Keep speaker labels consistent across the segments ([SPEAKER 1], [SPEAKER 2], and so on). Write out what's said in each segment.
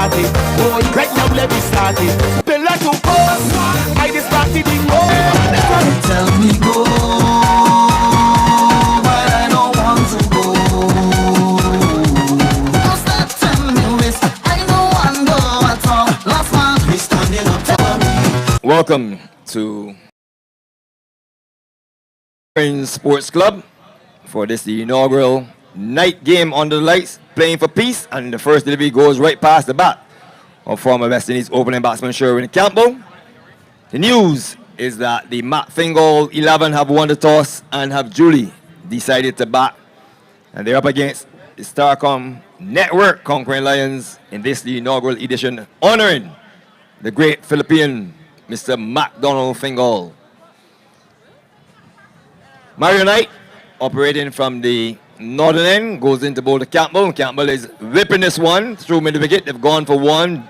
[SPEAKER 1] started. Oh, right now let me start it. Pillar to post, I just started it. Oh,
[SPEAKER 2] tell me go, but I don't want to go. Don't stop telling me this, I don't want to go at all. Last man, we standing up for me.
[SPEAKER 3] Welcome to Sports Club for this the inaugural night game under the lights, playing for peace, and the first delivery goes right past the bat of former West Indies opening batsman Sherwin Campbell. The news is that the Mac Fingall 11 have won the toss and have duly decided to bat, and they're up against the STARCOM Network Conquering Lions in this the inaugural edition, honoring the great Philippine Mr. MacDonald Fingall. Mario Knight, operating from the northern end, goes into bowl to Campbell. Campbell is whipping this one through mid-wicket. They've gone for one.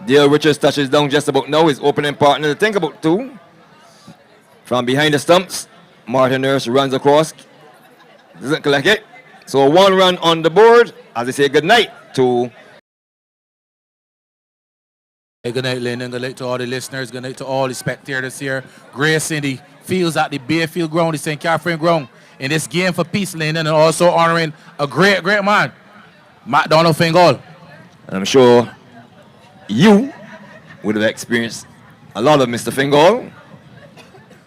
[SPEAKER 3] Dale Richards touches down just about now. His opening partner to think about two. From behind the stumps, Martin Nurse runs across. Doesn't collect it. So 1 run on the board. As I say, good night to...
[SPEAKER 4] Hey, good night, Lyndon. Good night to all the listeners. Good night to all the spectators here. Grace in the fields at the Bayfield ground, the St. Catherine ground, in this game for peace, Lyndon, and also honoring a great, great man, MacDonald Fingall.
[SPEAKER 3] And I'm sure you would have experienced a lot of Mr. Fingall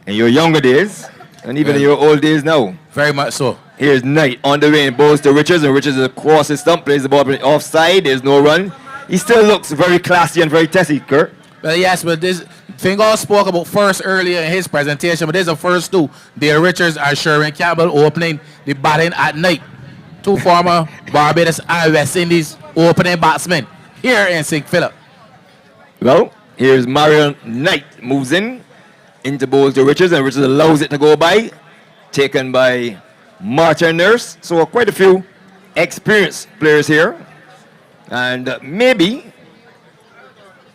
[SPEAKER 3] in your younger days, and even in your old days now.
[SPEAKER 4] Very much so.
[SPEAKER 3] Here's Knight on the way, bowls to Richards, and Richards is across his stump, plays the ball offside. There's no run. He still looks very classy and very testy, Kurt.
[SPEAKER 4] Well, yes, but this Fingall spoke about first earlier in his presentation, but there's the first two. Dale Richards and Sherwin Campbell opening the batting at night. Two former Barbados and West Indies opening batsmen here in St. Philip.
[SPEAKER 3] Well, here's Mario Knight, moves into bowl to Richards, and Richards allows it to go by, taken by Martin Nurse. So quite a few experienced players here. And maybe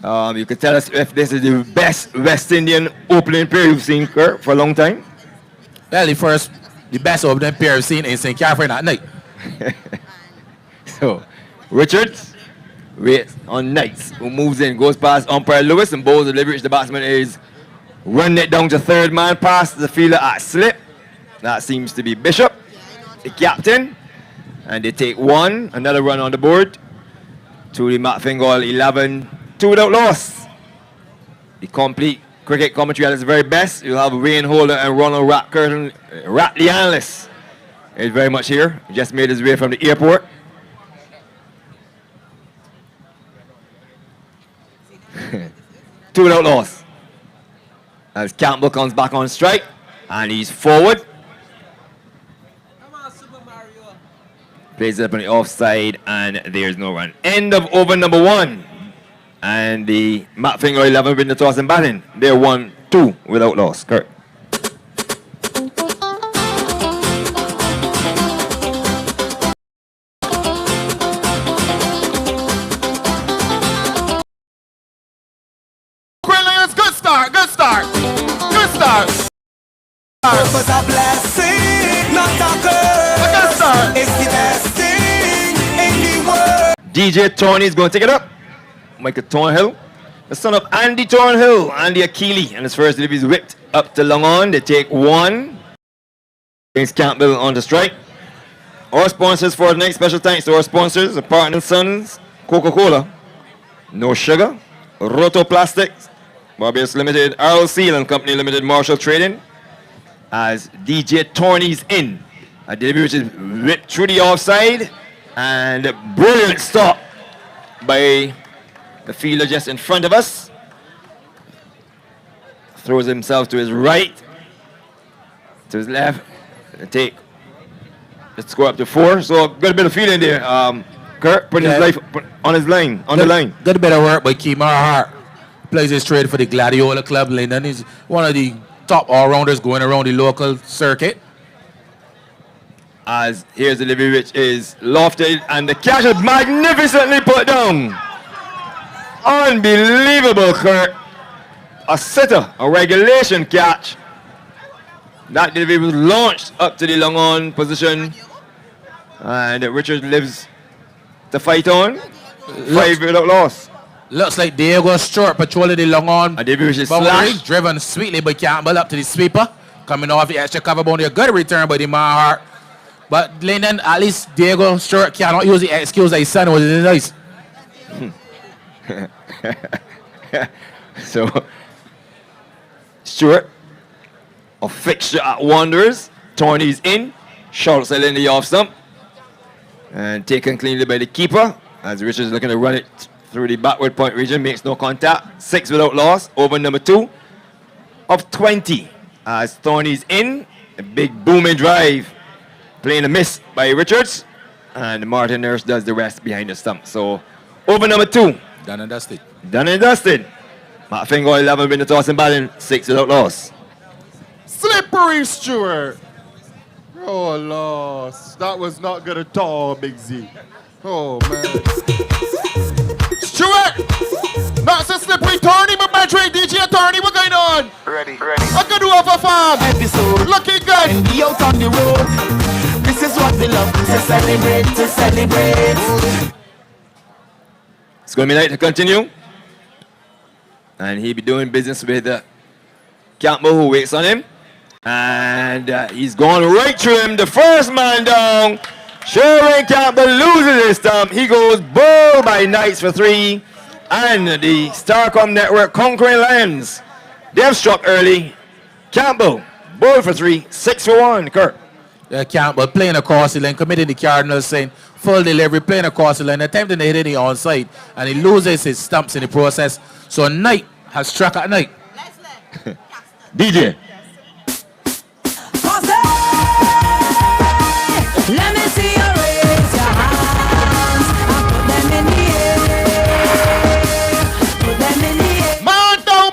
[SPEAKER 3] you could tell us if this is the best West Indian opening pair you've seen, Kurt, for a long time.
[SPEAKER 4] Well, the best opening pair I've seen in St. Catherine at night.
[SPEAKER 3] So, Richards waits on Knights, who moves in, goes past umpire Lewis, and bowls the delivery. The batsman is running it down to third man, past the fielder at slip. That seems to be Bishop, the captain. And they take one, another run on the board to the Mac Fingall 11, 2 without loss. The complete cricket commentary at its very best. You'll have Wayne Holder and Ronald Ratcurtain, Ratley analyst, is very much here. Just made his way from the airport. Two without loss. As Campbell comes back on strike, and he's forward. Plays it up on the offside, and there's no run. End of over number 1. And the Mac Fingall 11 win the toss and batting. They're 1-2 without loss. Kurt.
[SPEAKER 4] Good start, good start, good start.
[SPEAKER 2] Purpose a blessing, not a curse.
[SPEAKER 4] A good start.
[SPEAKER 2] It's the best thing in the world.
[SPEAKER 3] DJ Tony is going to take it up. Michael Thornhill, the son of Andy Thornhill, Andy Akili, and his first delivery is whipped up to long on. They take one. James Campbell on the strike. Our sponsors for the night, special thanks to our sponsors, the Partner Sons, Coca-Cola, No Sugar, Roto Plastics, Barbados Limited, Arl Seal and Company Limited, Marshall Trading, as DJ Tony's in. A delivery which is whipped through the offside, and a brilliant stop by the fielder just in front of us. Throws himself to his right, to his left, and take the score up to 4. So got a bit of feeling there. Kurt putting his life on his line, on the line.
[SPEAKER 4] Got a bit of work by Keemar Hart. Plays his trade for the Gladiola Club, Lyndon. He's one of the top all-rounders going around the local circuit.
[SPEAKER 3] As here's the delivery which is lofted, and the catch is magnificently put down. Unbelievable, Kurt. A sitter, a regulation catch. That delivery was launched up to the long on position. And Richard lives to fight on. 5 without loss.
[SPEAKER 4] Looks like Diego Stewart patrolling the long on
[SPEAKER 3] And David Rich is
[SPEAKER 4] boundary,
[SPEAKER 3] slash.
[SPEAKER 4] driven sweetly by Campbell up to the sweeper. Coming off the extra cover boundary. A good return by the man Hart. But Lyndon, at least Diego Stewart cannot use the excuse that his son was in the ice.
[SPEAKER 3] So, Stewart, a fixture at Wanderers. Tony's in. Shouts in the off stump. And taken cleanly by the keeper. As Richards looking to run it through the backward point region. Makes no contact. 6 without loss. Over number 2 of 20. As Tony's in. A big booming drive. Playing a miss by Richards. And Martin Nurse does the rest behind the stump. So, over number 2.
[SPEAKER 4] Done and dusted.
[SPEAKER 3] Done and dusted. Mac Fingall 11 with the toss and batting. 6 without loss.
[SPEAKER 1] Slippery Stewart. Oh, loss. That was not good at all, Big Z. Oh, man. Stewart! Not so slippery. Tony, my battery. DJ Tony, what going on?
[SPEAKER 5] Ready.
[SPEAKER 1] What can do over farm?
[SPEAKER 2] Episode.
[SPEAKER 1] Looking good.
[SPEAKER 2] And be out on the road. This is what we love to celebrate, to celebrate.
[SPEAKER 3] It's going to be nice to continue. And he'll be doing business with Campbell, who waits on him. And he's gone right through him. The first man down. Sherwin Campbell loses his stump. He goes ball by Knights for 3. And the STARCOM Network conquering Lions. They've struck early. Campbell, ball for 3, 6 for 1. Kurt.
[SPEAKER 4] Campbell playing across the lane, committing the Cardinals, saying full delivery, playing across the lane, attempting to hit any onside, and he loses his stumps in the process. So Knight has struck at Knight.
[SPEAKER 3] DJ.
[SPEAKER 6] Let me see you raise your hands and put them in the air. Put them in the air.
[SPEAKER 1] Man down,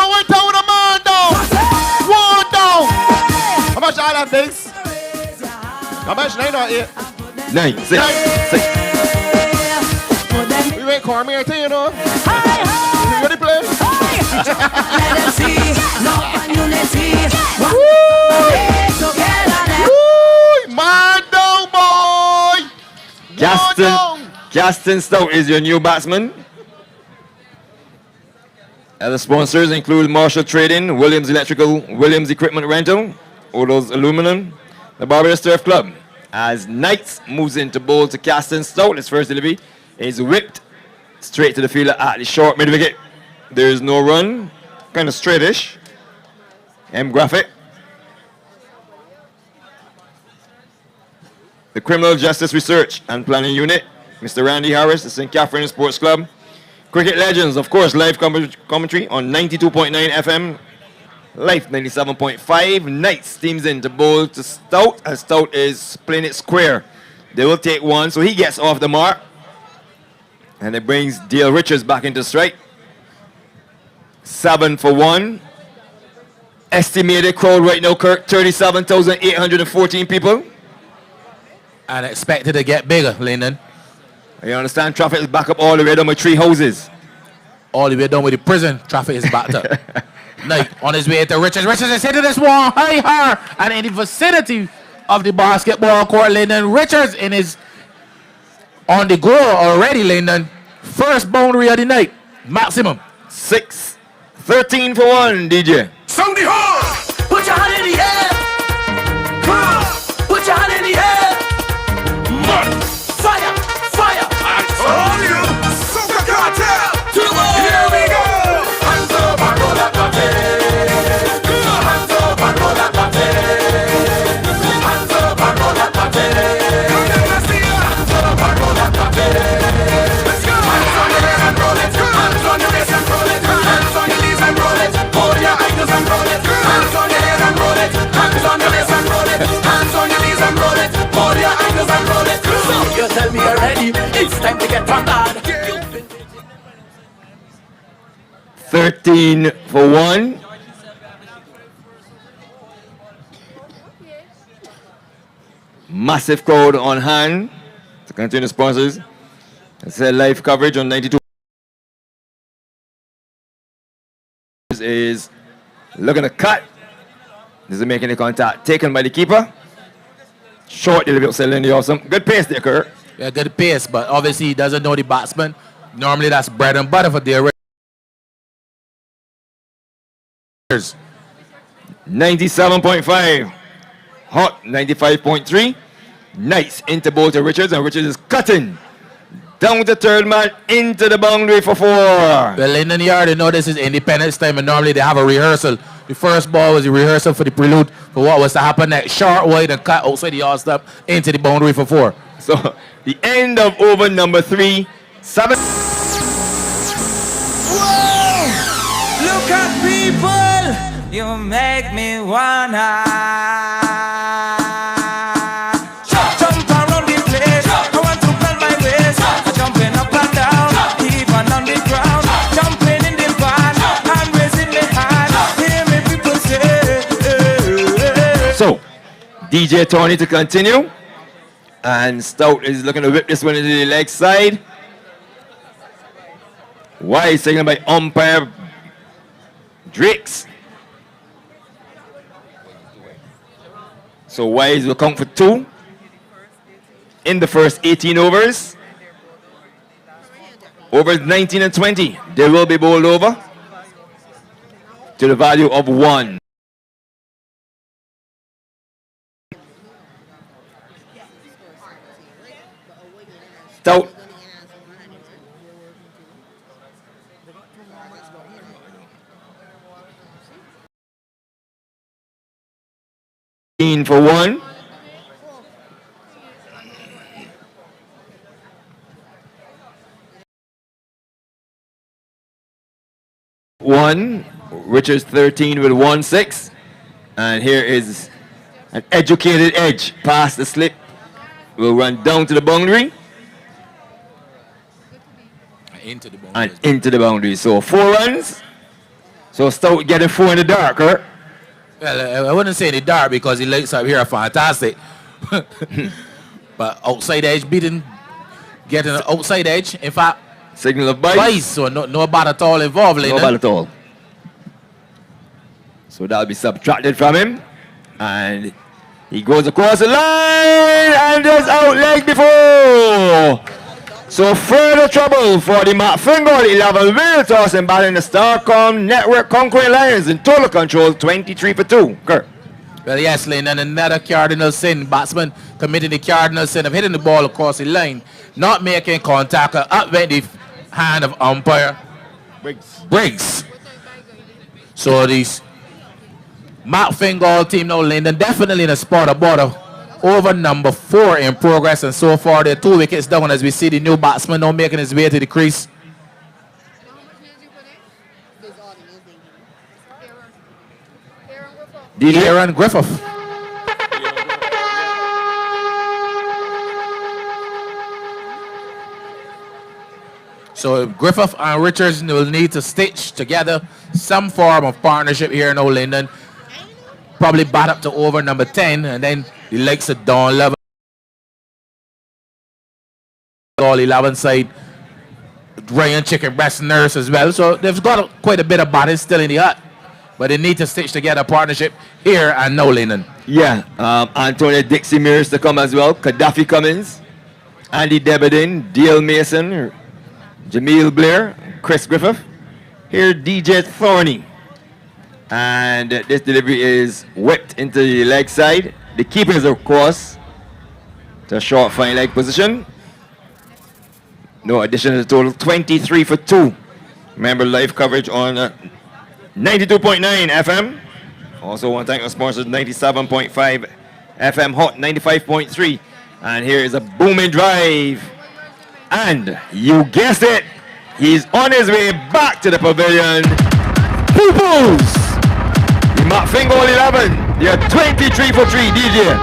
[SPEAKER 1] we're down, man down. One down. How much all that things? How much? 9 or 8?
[SPEAKER 3] 9, 6, 6.
[SPEAKER 6] Put them
[SPEAKER 1] We went Cormier to you know.
[SPEAKER 6] high,
[SPEAKER 1] You ready to play?
[SPEAKER 6] Let them see love and unity. Together now.
[SPEAKER 1] Woo! Man down, boy.
[SPEAKER 3] Gaston Stout is your new batsman. Other sponsors include Marshall Trading, Williams Electrical, Williams Equipment Rental, Odo's Aluminum, the Barbados Turf Club. As Knights moves into bowl to Gaston Stout, his first delivery is whipped straight to the fielder at the short mid wicket. There is no run, kind of straightish. M graphic. The Criminal Justice Research and Planning Unit, Mr. Randy Harris, the St. Catherine Sports Club. Cricket Legends, of course, live commentary on 92.9 FM, Life 97.5. Knights teams in to bowl to Stout, as Stout is playing it square. They will take 1, so he gets off the mark. And it brings Dale Richards back into strike. 7 for 1. Estimated crowd right now, Kirk, 37,814 people.
[SPEAKER 4] And expected to get bigger, Lyndon.
[SPEAKER 3] You understand? Traffic is back up all the way down with 3 houses.
[SPEAKER 4] All the way down with the prison, traffic is backed up. Knight on his way to Richards. Richards is hitting this one high, and in the vicinity of the basketball court, Lyndon. Richards is on the goal already, Lyndon. First boundary of the night, maximum.
[SPEAKER 3] 6, 13 for 1, DJ.
[SPEAKER 2] Sound the horn! Put your hand in the air! Come on! Put your hand in the air! Fire! Fire! I told you! Soca Cartel! To the world! Here we go! Hands up and roll that body! Hands up and roll that body! Hands up and roll that body! Hands up and roll that body! Let's go! Hands on the head and roll it! Hands on your waist and roll it! Hands on your knees and roll it! Hold your ankles and roll it! Hands on your head and roll it! Hands on your waist and roll it! Hands on your knees and roll it! Hold your ankles and roll it! So you tell me you're ready, it's time to get started.
[SPEAKER 3] 13 for 1. Massive crowd on hand to continue the sponsors. It's a live coverage on 92. Is looking to cut. Doesn't make any contact. Taken by the keeper. Short delivery of Celine Awesome. Good pace there, Kurt.
[SPEAKER 4] Yeah, good pace, but obviously he doesn't know the batsman. Normally that's bread and butter for the Richards.
[SPEAKER 3] 97.5. Hot 95.3. Nice into both of Richards, and Richards is cutting down the third man into the boundary for 4.
[SPEAKER 4] Well, in the yard, they know this is Independence time, and normally they have a rehearsal. The first ball was a rehearsal for the prelude for what was to happen next. Short wide and cut outside the yard stop into the boundary for 4.
[SPEAKER 3] So the end of over number 3. 7.
[SPEAKER 6] Whoa! Look at people, you make me wanna jump around the place. I want to bend my waist, jumping up and down, even on the ground, jumping in the van and raising my hand. Hear me people say.
[SPEAKER 3] So DJ Tony to continue, and Stout is looking to whip this one into the leg side. Wide signal by umpire Drakes. So Wise will count for 2 in the first 18 overs. Overs 19 and 20, they will be bowled over to the value of 1. Stout. For 1. Richards 13 with 1-6. And here is an educated edge past the slip. Will run down to the boundary.
[SPEAKER 4] Into the boundary.
[SPEAKER 3] And into the boundary. So 4 runs. So Stout getting 4 in the dark, huh?
[SPEAKER 4] Well, I wouldn't say in the dark because the lights up here are fantastic. But outside edge beating, getting an outside edge. In fact,
[SPEAKER 3] signal of bice.
[SPEAKER 4] Bice, so no bat at all involved.
[SPEAKER 3] No bat at all. So that'll be subtracted from him. And he goes across the line and just out leg before. So further trouble for the Mac Fingall 11 will toss and batting the STARCOM Network Conquering Lions in total control 23 for 2. Kurt.
[SPEAKER 4] Well, yes, Lynn, and another cardinal sin. Batsman committing the cardinal sin of hitting the ball across the line, not making contact, up went the hand of umpire Briggs. So these Mac Fingall team now, Linden, definitely in a spot about over number 4 in progress, and so far they're 2 wickets down as we see the new batsman now making his way to the crease. Aaron Griffith. So Griffith and Richards will need to stitch together some form of partnership here in Old Linden. Probably bat up to over number 10, and then the likes of Don Levin, all 11 side, Ryan Chicken Breast Nurse as well. So they've got quite a bit of batting still in the hut, but they need to stitch together a partnership here and now, Linden.
[SPEAKER 3] Yeah, Antonio Dixie Mears to come as well. Gaddafi Cummins, Andy Debedin, Dale Mason, Jameel Blair, Chris Griffith. Here, DJ Thorny. And this delivery is whipped into the leg side. The keepers, of course, to a short fine leg position. No addition to the total, 23 for 2. Remember, live coverage on 92.9 FM. Also want to thank our sponsors, 97.5 FM Hot, 95.3. And here is a booming drive. And you guessed it, he's on his way back to the pavilion. Poo-poos! The Mac Fingall 11, you're 23 for 3, DJ.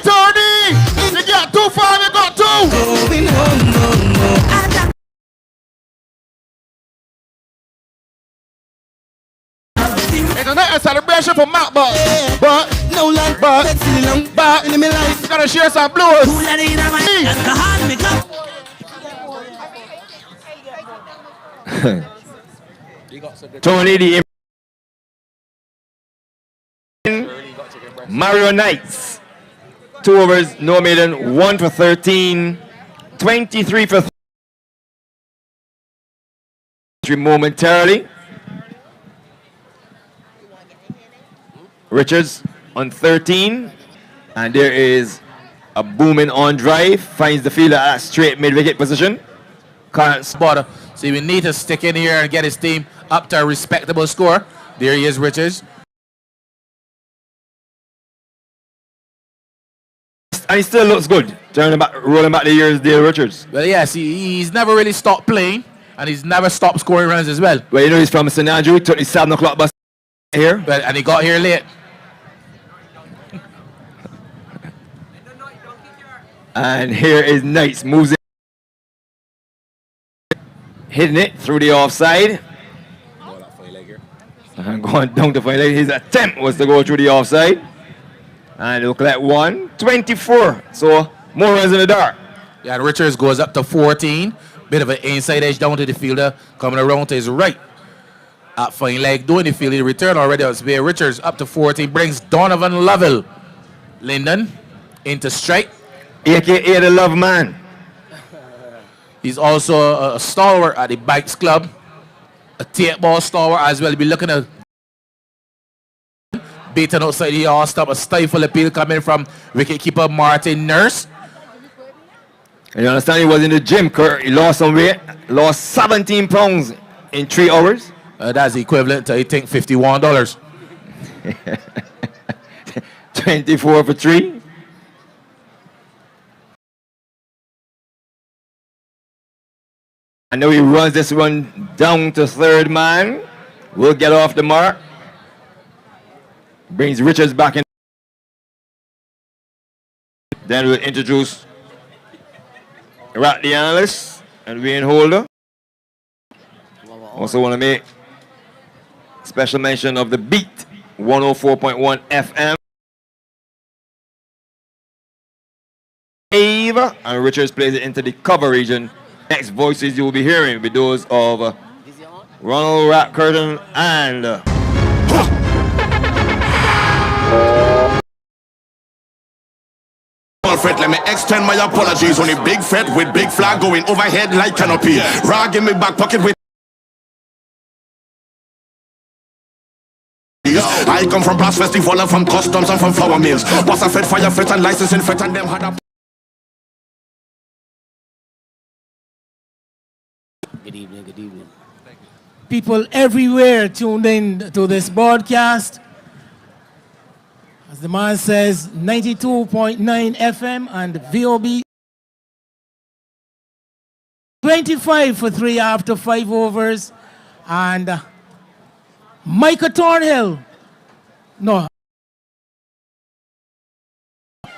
[SPEAKER 1] Tony! You got 2 5, you got 2! It's a celebration for Mac, but
[SPEAKER 6] No land,
[SPEAKER 1] but
[SPEAKER 6] in my life.
[SPEAKER 1] you gotta share some blues.
[SPEAKER 3] Tony the Mario Knights. 2 overs, no maiden, 1 for 13, 23 for 3 momentarily. Richards on 13, and there is a booming on drive, finds the fielder at straight mid-wicket position. Can't
[SPEAKER 4] Spotter. So we need to stick in here and get his team up to a respectable score. There he is, Richards.
[SPEAKER 3] And he still looks good. Turning back, rolling back the years, Dale Richards.
[SPEAKER 4] Well, yes, he's never really stopped playing, and he's never stopped scoring runs as well.
[SPEAKER 3] Well, you know he's from St. Andrew. He took the 7 o'clock bus here.
[SPEAKER 4] Well, and he got here late.
[SPEAKER 3] And here is Knights, moves in. Hitting it through the offside. And going down to fine leg. His attempt was to go through the offside. And look at that 124. So more runs in the dark.
[SPEAKER 4] Yeah, and Richards goes up to 14. Bit of an inside edge down to the fielder. Coming around to his right. At fine leg doing the fielding return already on speed. Richards up to 14. Brings Donovan Lovell. Lyndon into strike.
[SPEAKER 3] AKA the Love Man.
[SPEAKER 4] He's also a stalwart at the Bikes Club. A tape ball stalwart as well. He'll be looking at beaten outside the all stop. A stifle appeal coming from wicketkeeper Martin Nurse.
[SPEAKER 3] And you understand he was in the gym, Kurt. He lost some weight. Lost 17 pounds in 3 hours.
[SPEAKER 4] That's equivalent to, I think, $51.
[SPEAKER 3] 24 for 3. I know he runs this one down to third man. Will get off the mark. Brings Richards back in. Then we'll introduce Rat the analyst and Wayne Holder. Also want to make special mention of the Beat 104.1 FM. Ava and Richards plays it into the cover region. Next voices you will be hearing will be those of Ronald Rat Curtin and
[SPEAKER 2] Fret, let me extend my apologies on a big fret with big flag going overhead like canopy. Rag in my back pocket with I come from Brass Festival and from customs and from flour mills. Boss a fed, fire fed and licensing fed and them had a
[SPEAKER 5] Good evening, good evening. People everywhere tuned in to this broadcast. As the man says, 92.9 FM and VOB. 25 for 3 after 5 overs. And Micah Thornhill. No.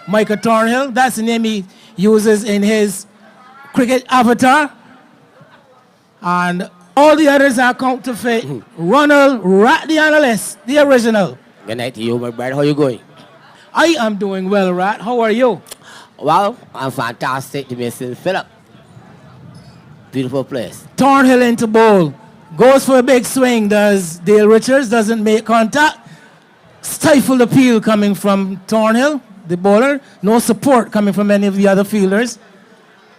[SPEAKER 5] Micah Thornhill, that's the name he uses in his cricket avatar. And all the others are counterfeit. Ronald Rat the analyst, the original.
[SPEAKER 7] Good night to you, my brother. How you going?
[SPEAKER 5] I am doing well, Rat. How are you?
[SPEAKER 7] Well, I'm fantastic to be still Philip. Beautiful place.
[SPEAKER 5] Thornhill into bowl. Goes for a big swing. Does Dale Richards, doesn't make contact. Stifled appeal coming from Thornhill, the bowler. No support coming from any of the other fielders.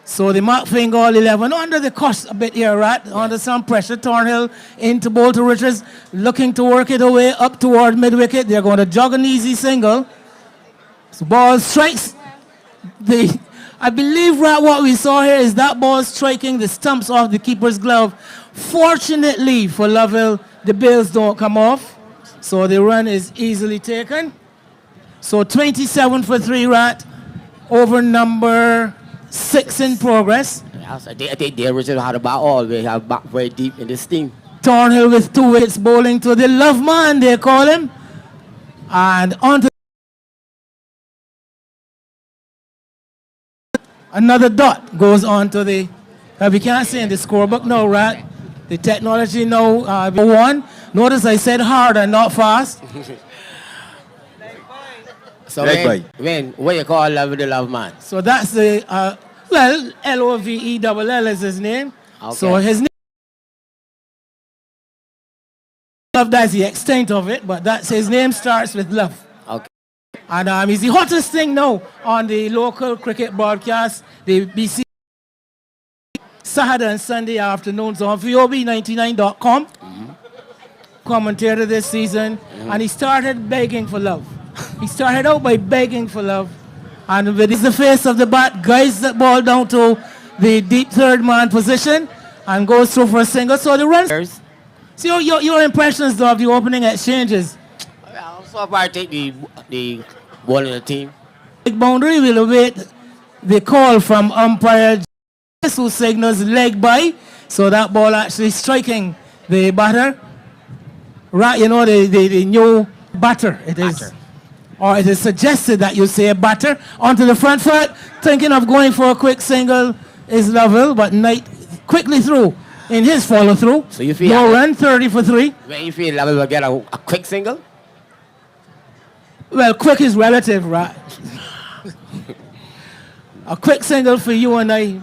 [SPEAKER 5] So the Mac Fingall 11 under the cost a bit here, Rat. Under some pressure. Thornhill into bowl to Richards, looking to work it away up toward mid-wicket. They're going to jog an easy single. So ball strikes. I believe, Rat, what we saw here is that ball striking the stumps off the keeper's glove. Fortunately for Lovell, the bails don't come off. So the run is easily taken. So 27 for 3, Rat. Over number 6 in progress.
[SPEAKER 7] I think Dale Richards had a bat all the way, have back very deep in this team.
[SPEAKER 5] Thornhill with 2 wickets bowling to the Love Man, they call him. And on to another dot goes on to the, we can't see in the scorebook now, Rat. The technology now, 1. Notice I said hard and not fast.
[SPEAKER 7] So when what you call Love the Love Man?
[SPEAKER 5] So that's the, well, Lovell is his name.
[SPEAKER 7] Okay.
[SPEAKER 5] So his name Love, that's the extent of it, but that's his name starts with love.
[SPEAKER 7] Okay.
[SPEAKER 5] And he's the hottest thing now on the local cricket broadcast, the BC Saturday and Sunday afternoons on VOB99.com. Commentator this season, and he started begging for love. He started out by begging for love, and with the face of the bat, guides the ball down to the deep third man position and goes through for a single. So the runs. So your impressions though of the opening exchanges.
[SPEAKER 7] Well, so far I take the ball in the team.
[SPEAKER 5] Big boundary will await the call from umpire who signals leg by, so that ball actually striking the batter. Right, you know, the new batter. It is,
[SPEAKER 7] Batter.
[SPEAKER 5] or it is suggested that you say batter. Onto the front foot, thinking of going for a quick single is Lovell, but Knight quickly through in his follow through.
[SPEAKER 7] So you feel
[SPEAKER 5] no run, 30 for 3.
[SPEAKER 7] when you feel Lovell will get a quick single?
[SPEAKER 5] Well, quick is relative, right? A quick single for you and I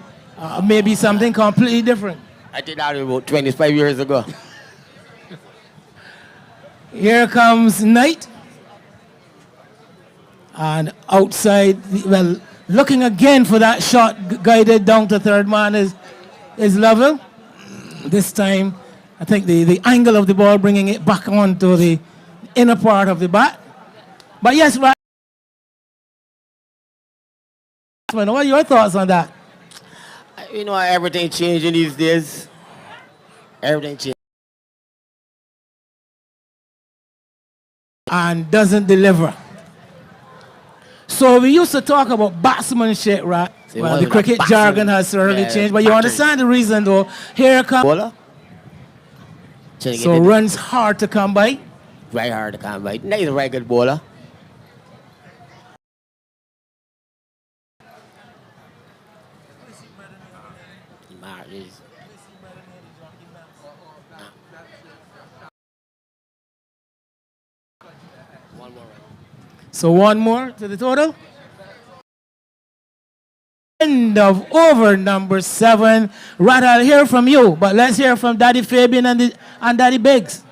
[SPEAKER 5] may be something completely different.
[SPEAKER 7] I did that about 25 years ago.
[SPEAKER 5] Here comes Knight. And outside, well, looking again for that shot guided down to third man is Lovell. This time, I think the angle of the ball bringing it back onto the inner part of the bat. But yes, right. What are your thoughts on that?
[SPEAKER 7] You know, everything changing these days. Everything changing.
[SPEAKER 5] And doesn't deliver. So we used to talk about batsmanship, right?
[SPEAKER 7] See,
[SPEAKER 5] Well,
[SPEAKER 7] what
[SPEAKER 5] the
[SPEAKER 7] is
[SPEAKER 5] cricket
[SPEAKER 7] that?
[SPEAKER 5] jargon
[SPEAKER 7] Batsman.
[SPEAKER 5] has certainly
[SPEAKER 7] Yeah,
[SPEAKER 5] changed, but you
[SPEAKER 7] batters.
[SPEAKER 5] understand the reason though. Here comes,
[SPEAKER 7] Bowler?
[SPEAKER 5] so runs hard to come by.
[SPEAKER 7] Very hard to come by. Knight is a very good bowler.
[SPEAKER 5] So one more to the total. End of over number 7. Right, I'll hear from you, but let's hear from Daddy Fabian and Daddy Biggs.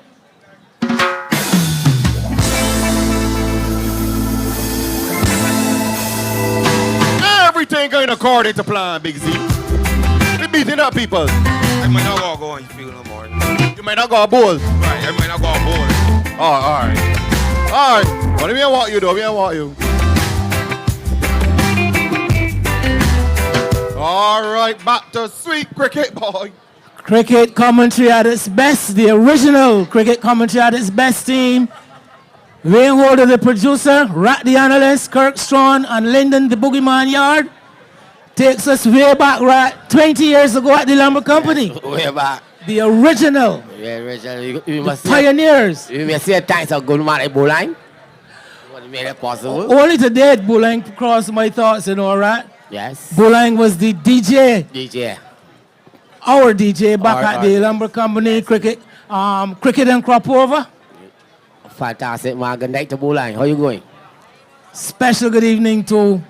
[SPEAKER 1] Everything going according to plan, Big Z. We beating up people.
[SPEAKER 2] I might not go on field no more.
[SPEAKER 1] You might not go bowl.
[SPEAKER 2] Right, I might not go on board.
[SPEAKER 1] Oh, all right. All right. What do you want you though? We want you. All right, back to sweet cricket, boy.
[SPEAKER 5] Cricket commentary at its best, the original cricket commentary at its best team. Wayne Holder, the producer, Rat the analyst, Kirk Strawn, and Lyndon, the boogeyman yard. Takes us way back, right, 20 years ago at the Lumber Company.
[SPEAKER 7] Way back.
[SPEAKER 5] The original,
[SPEAKER 7] Yeah, Richard, you
[SPEAKER 5] the
[SPEAKER 7] must see.
[SPEAKER 5] pioneers.
[SPEAKER 7] You must see thanks to good man at bowling. What made it possible?
[SPEAKER 5] Only today Bowling crossed my thoughts, you know, right?
[SPEAKER 7] Yes.
[SPEAKER 5] Bowling was the DJ,
[SPEAKER 7] DJ.
[SPEAKER 5] our DJ back
[SPEAKER 7] Our-
[SPEAKER 5] at the Lumber Company, cricket and crop over.
[SPEAKER 7] Fantastic man. Good night to bowling. How you going?
[SPEAKER 5] Special good evening to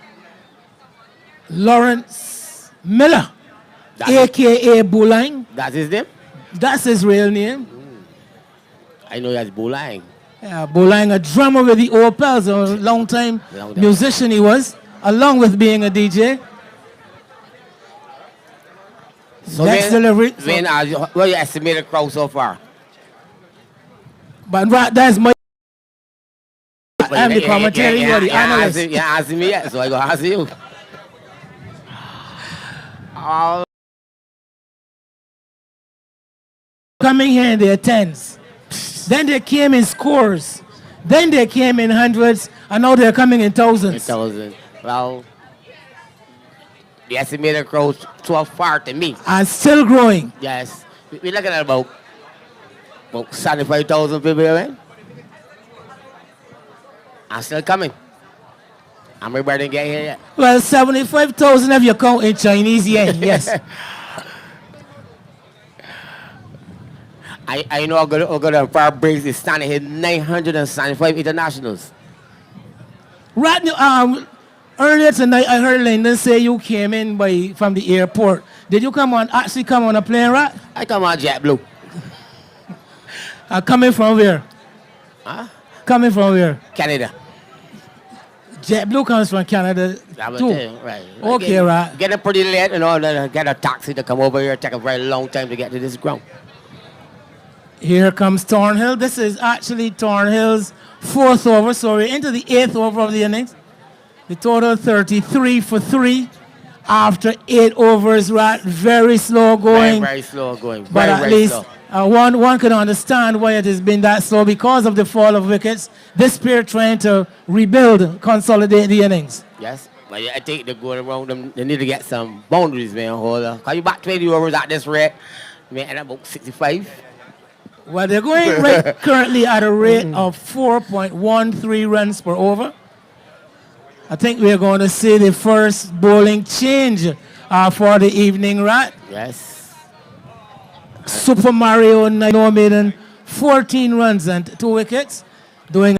[SPEAKER 5] Lawrence Miller,
[SPEAKER 7] That's,
[SPEAKER 5] a.k.a. Bowling.
[SPEAKER 7] that's his name?
[SPEAKER 5] That's his real name.
[SPEAKER 7] I know that's bowling.
[SPEAKER 5] Yeah, Bowling, a drummer with the Opals, a long time
[SPEAKER 7] Long time.
[SPEAKER 5] musician he was, along with being a DJ.
[SPEAKER 7] So
[SPEAKER 5] Next delivery. So-
[SPEAKER 7] what you estimated crowd so far?
[SPEAKER 5] but right, that's my. I'm the commentary, you're the analyst.
[SPEAKER 7] You asking me yet, so I go ask you.
[SPEAKER 5] Coming here in their tens. Then they came in scores. Then they came in hundreds, and now they're coming in thousands.
[SPEAKER 7] 1,000. Well, the estimated crowd so far to me.
[SPEAKER 5] And still growing.
[SPEAKER 7] Yes. We're looking at about 75,000 people here, I'm still coming. I'm ready to get here yet.
[SPEAKER 5] Well, 75,000 if you count in Chinese yen, yes.
[SPEAKER 7] I know I'm going to far breaks is standing here 975 internationals.
[SPEAKER 5] Right now, earlier tonight, I heard Lyndon say you came in from the airport. Did you actually come on a plane, right?
[SPEAKER 7] I come on JetBlue.
[SPEAKER 5] Coming from where?
[SPEAKER 7] Huh?
[SPEAKER 5] Coming from where?
[SPEAKER 7] Canada.
[SPEAKER 5] JetBlue comes from Canada
[SPEAKER 7] I would
[SPEAKER 5] too.
[SPEAKER 7] tell you, right.
[SPEAKER 5] Okay, right.
[SPEAKER 7] Getting pretty late, you know, then get a taxi to come over here. Take a very long time to get to this ground.
[SPEAKER 5] Here comes Thornhill. This is actually Thornhill's 4th over, so we're into the 8th over of the innings. The total 33 for 3 after 8 overs, right? Very slow going.
[SPEAKER 7] Very slow going.
[SPEAKER 5] But at
[SPEAKER 7] very
[SPEAKER 5] least
[SPEAKER 7] slow.
[SPEAKER 5] one can understand why it has been that slow because of the fall of wickets. This pair trying to rebuild, consolidate the innings.
[SPEAKER 7] Yes. But I think they're going around them. They need to get some boundaries, man. Hold on. Cause you back 20 overs at this rate, man, and about 65.
[SPEAKER 5] Well, they're going right currently at a rate of 4.13 runs per over. I think we're going to see the first bowling change for the evening, right?
[SPEAKER 7] Yes.
[SPEAKER 5] Super Mario no maiden, 14 runs and 2 wickets, doing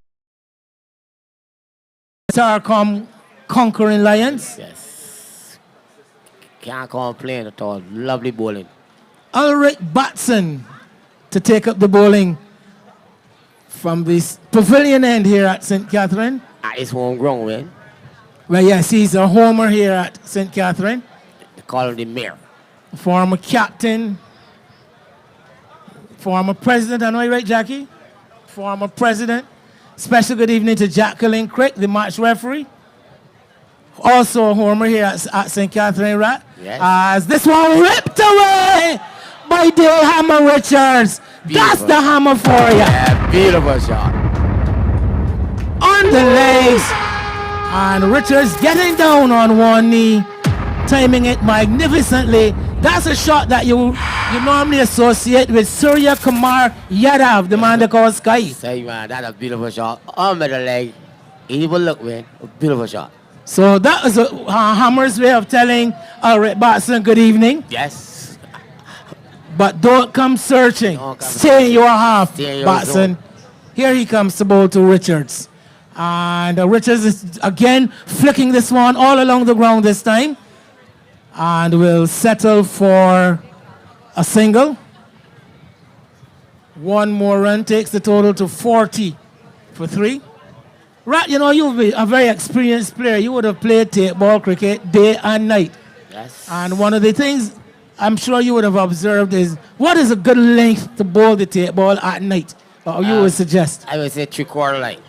[SPEAKER 5] STARCOM conquering Lions.
[SPEAKER 7] Yes. Can't complain at all. Lovely bowling.
[SPEAKER 5] Ulrich Batson to take up the bowling from the pavilion end here at St. Catherine.
[SPEAKER 7] At his home ground, man.
[SPEAKER 5] Well, yes, he's a homer here at St. Catherine.
[SPEAKER 7] They call him the mayor.
[SPEAKER 5] Former captain, former president, I know you right, Jackie? Former president. Special good evening to Jacqueline Crick, the match referee. Also a homer here at St. Catherine, right?
[SPEAKER 7] Yes.
[SPEAKER 5] As this one ripped away by Dale Hammer Richards.
[SPEAKER 7] Beautiful.
[SPEAKER 5] That's the hammer for you.
[SPEAKER 7] Yeah, beautiful shot.
[SPEAKER 5] On the legs. And Richards getting down on one knee, timing it magnificently. That's a shot that you normally associate with Surya Kumar Yadav, the man they call Sky.
[SPEAKER 7] Say, man, that's a beautiful shot. Arm of the leg. Evil look, man. A beautiful shot.
[SPEAKER 5] So that was Hammer's way of telling Ulrich Batson good evening.
[SPEAKER 7] Yes.
[SPEAKER 5] But don't come searching.
[SPEAKER 7] Don't come
[SPEAKER 5] Stay in your half,
[SPEAKER 7] Stay in your
[SPEAKER 5] Batson.
[SPEAKER 7] zone.
[SPEAKER 5] Here he comes to bowl to Richards. And Richards is again flicking this one all along the ground this time. And will settle for a single. One more run takes the total to 40 for 3. Right, you know, you'll be a very experienced player. You would have played tape ball cricket day and night.
[SPEAKER 7] Yes.
[SPEAKER 5] And one of the things I'm sure you would have observed is what is a good length to bowl the tape ball at night? Or you would suggest?
[SPEAKER 7] I would say 3/4 line.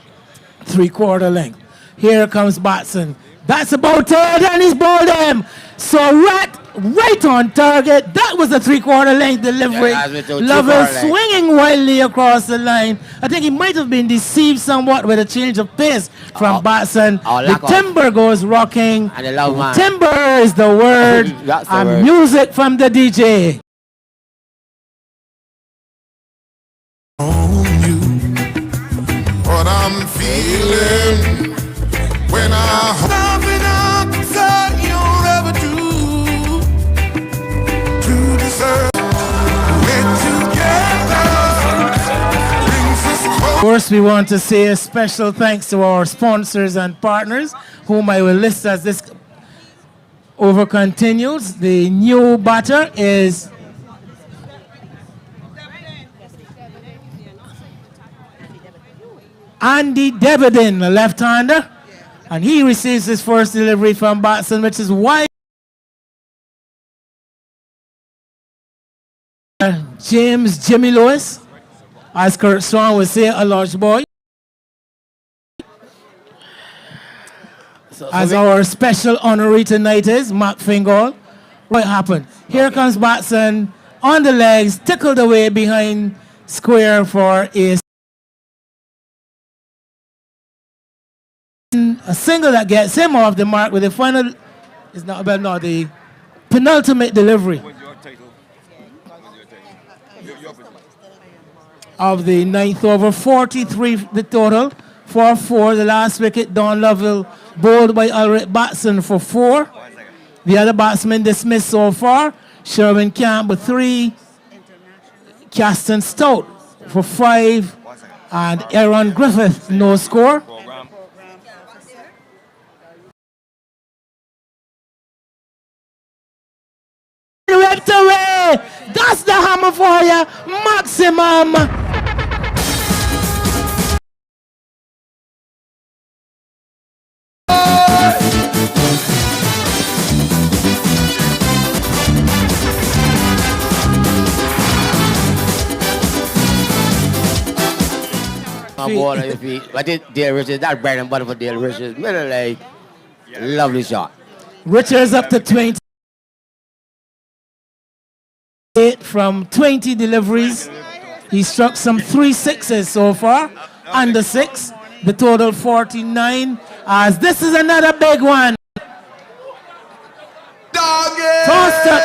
[SPEAKER 5] 3/4 length. Here comes Batson. That's about it, and he's bowled him. So right on target. That was a 3/4 length delivery.
[SPEAKER 7] Yeah, that's with the
[SPEAKER 5] Lovell
[SPEAKER 7] 3/4 length.
[SPEAKER 5] swinging wildly across the line. I think he might have been deceived somewhat with a change of pace from Batson. The
[SPEAKER 7] lack of-
[SPEAKER 5] timber goes rocking.
[SPEAKER 7] And the love man.
[SPEAKER 5] Timber is the word.
[SPEAKER 7] That's the
[SPEAKER 5] and
[SPEAKER 7] word.
[SPEAKER 5] music from the DJ.
[SPEAKER 2] On you, what I'm feeling when I nothing I said you'll ever do to deserve. We're together, brings us
[SPEAKER 5] Of
[SPEAKER 2] close.
[SPEAKER 5] course, we want to say a special thanks to our sponsors and partners, whom I will list as this over continues. The new batter is Andy Debedin, a left-hander, and he receives his first delivery from Batson, which is wide. James Jimmy Lewis, as Kurt Strong would say, a large boy. As our special honoree tonight is Mac Fingall. What happened? Here comes Batson on the legs, tickled away behind square for a single that gets him off the mark with the final, is not well, no, the penultimate delivery of the 9th over. 43 the total for 4. The last wicket, Don Lovell bowled by Ulrich Batson for 4. The other batsmen dismissed so far: Sherwin Campbell 3, Caston Stout for 5, and Aaron Griffith no score. Ripped away. That's the hammer for you. Maximum
[SPEAKER 7] on
[SPEAKER 5] feet.
[SPEAKER 7] ball on your feet. But Dale Richards, that's bread and butter for Dale Richards. Middle leg. Lovely shot.
[SPEAKER 5] Richards up to 28 from 20 deliveries. He struck some 3 sixes so far, under 6. The total 49. As this is another big one. Tossed up.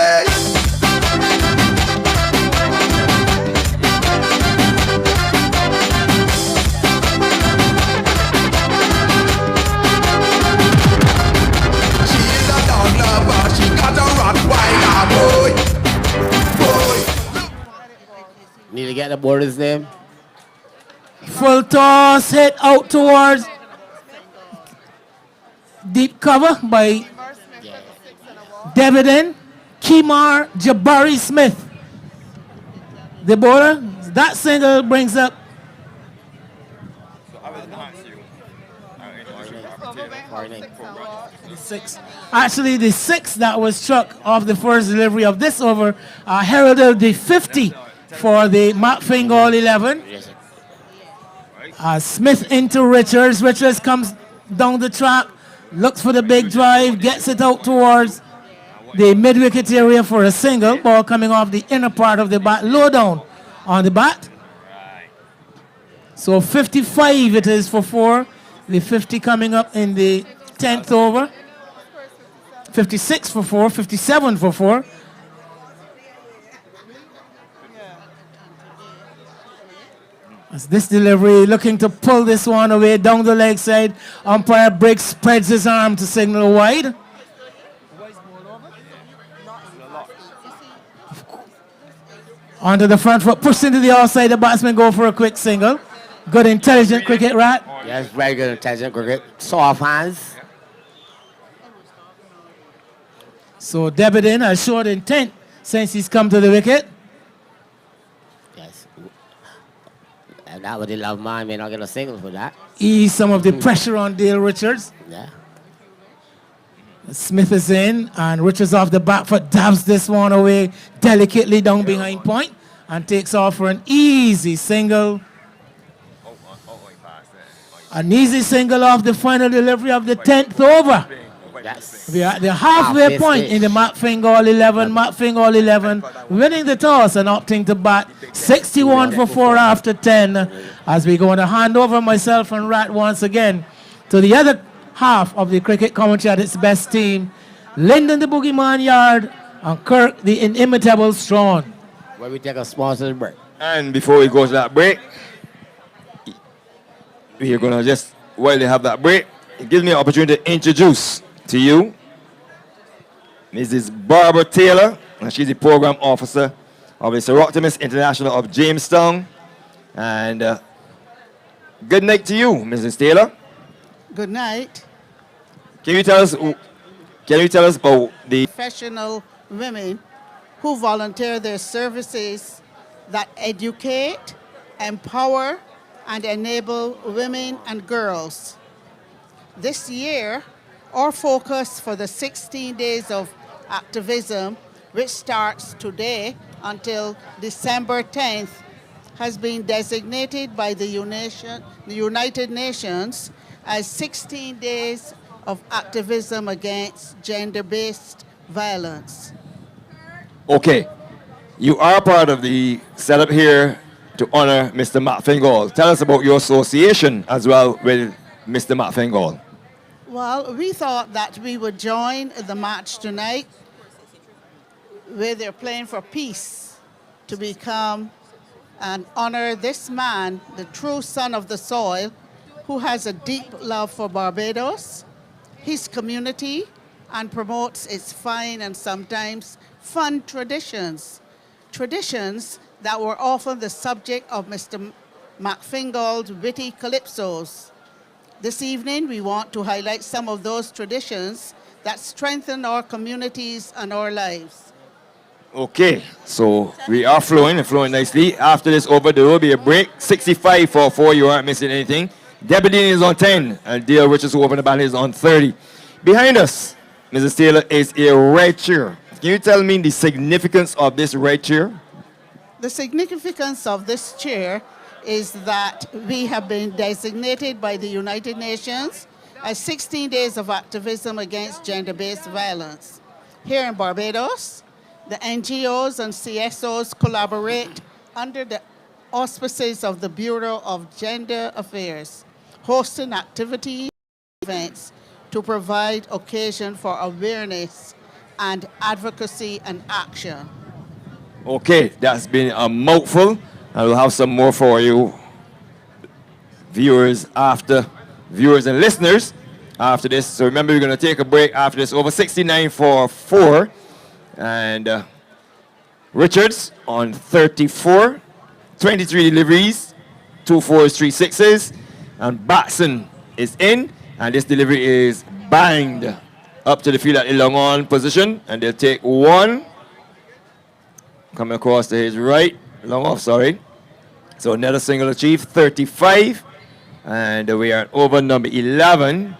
[SPEAKER 7] Need to get the border's name.
[SPEAKER 5] Full toss hit out towards deep cover by Davidin, Kimar Jabari Smith. The bowler, that single brings up 6. Actually, the 6 that was struck off the first delivery of this over heralded the 50 for the Mac Fingall 11. Smith into Richards. Richards comes down the track, looks for the big drive, gets it out towards the mid-wicket area for a single. Ball coming off the inner part of the bat, low down on the bat. So 55 it is for 4. The 50 coming up in the 10th over. 56 for 4, 57 for 4. As this delivery looking to pull this one away down the leg side. Umpire Briggs spreads his arm to signal wide. Onto the front foot, pushed into the outside. The batsman go for a quick single. Good intelligent cricket, Rat.
[SPEAKER 7] Yes, very good intelligent cricket. Soft hands.
[SPEAKER 5] So Debedin has showed intent since he's come to the wicket.
[SPEAKER 7] Yes. And that would they love mine, may not get a single for that.
[SPEAKER 5] Ease some of the pressure on Dale Richards.
[SPEAKER 7] Yeah.
[SPEAKER 5] Smith is in, and Richards off the back foot, dabs this one away delicately down behind point and takes off for an easy single. An easy single off the final delivery of the 10th over.
[SPEAKER 7] Yes.
[SPEAKER 5] We are at the halfway point in the Mac Fingall 11. Mac Fingall 11 winning the toss and opting to bat 61 for 4 after 10. As we going to hand over myself and Rat once again to the other half of the cricket commentary at its best team. Lyndon the Boogeyman Yard and Kirk the inimitable Strawn.
[SPEAKER 7] Where we take a small break.
[SPEAKER 3] And before we go to that break, we're going to just, while they have that break, it gives me an opportunity to introduce to you Mrs. Barbara Taylor, and she's the program officer of the Seroptimus International of Jamestown. And good night to you, Mrs. Taylor.
[SPEAKER 8] Good night.
[SPEAKER 3] Can you tell us about the
[SPEAKER 8] Professional women who volunteer their services that educate, empower, and enable women and girls. This year, our focus for the 16 days of activism, which starts today until December 10th, has been designated by the United Nations as 16 days of activism against gender-based violence.
[SPEAKER 3] Okay, you are part of the setup here to honor Mr. Mac Fingall. Tell us about your association as well with Mr. Mac Fingall.
[SPEAKER 8] Well, we thought that we would join the march tonight where they're playing for peace to become and honor this man, the true son of the soil, who has a deep love for Barbados, his community, and promotes its fine and sometimes fun traditions. Traditions that were often the subject of Mr. Mac Fingall's witty calypsos. This evening, we want to highlight some of those traditions that strengthen our communities and our lives.
[SPEAKER 3] Okay, so we are flowing nicely. After this over, there will be a break. 65 for 4, you aren't missing anything. Debedine is on 10, and Dale Richards, who opened the battle, is on 30. Behind us, Mrs. Taylor, is a red chair. Can you tell me the significance of this red chair?
[SPEAKER 8] The significance of this chair is that we have been designated by the United Nations as 16 days of activism against gender-based violence. Here in Barbados, the NGOs and CSOs collaborate under the auspices of the Bureau of Gender Affairs, hosting activities and events to provide occasion for awareness and advocacy and action.
[SPEAKER 3] Okay, that's been a mouthful. I will have some more for you, viewers and listeners after this. So remember, we're going to take a break after this. Over 69 for 4. And Richards on 34. 23 deliveries. 2 4s, 3 6s. And Batson is in. And this delivery is banged up to the field at the long on position. And they'll take 1. Coming across to his right. Long off, sorry. So another single achieved, 35. And we are over number 11.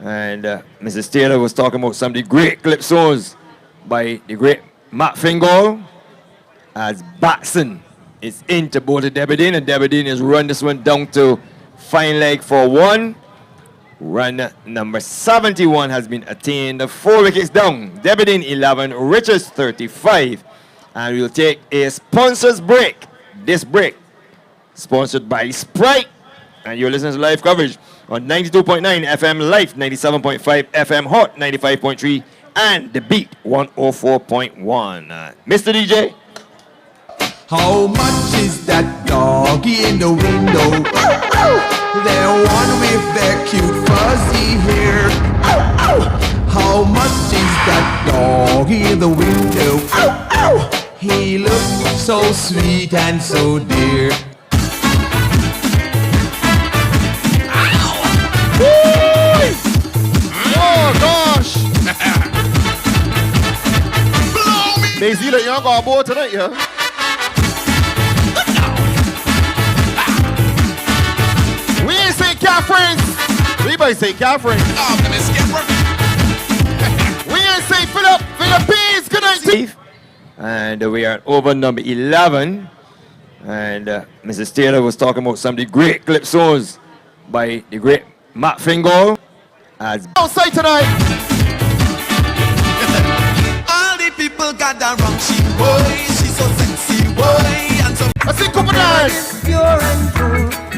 [SPEAKER 3] And Mrs. Taylor was talking about some of the great clip zones by the great Mac Fingall, as Batson is into both the Deberdine, and Deberdine has run this one down to fine leg for 1. Run number 71 has been attained. 4 wickets down. Deberdine 11, Richards 35. And we'll take a sponsors break. This break sponsored by Sprite. And you're listening to live coverage on 92.9 FM Life, 97.5 FM Hot, 95.3, and The Beat 104.1. Mr. DJ.
[SPEAKER 2] How much is that doggy in the window? The one with the cute fuzzy hair. How much is that doggy in the window? He looks so sweet and so dear.
[SPEAKER 1] Oh gosh! Daisy, that you ain't got a board tonight, yeah? We ain't say Catherine. Everybody say Catherine. We ain't say Philippines. Good night,
[SPEAKER 3] Steve. And we are over number 11. And Mrs. Taylor was talking about some of the great clip zones by the great Mac Fingall. As
[SPEAKER 1] outside tonight.
[SPEAKER 2] All the people got that wrong. She boy, she's so sexy, boy, and so.
[SPEAKER 1] I see couple nights.
[SPEAKER 2] You're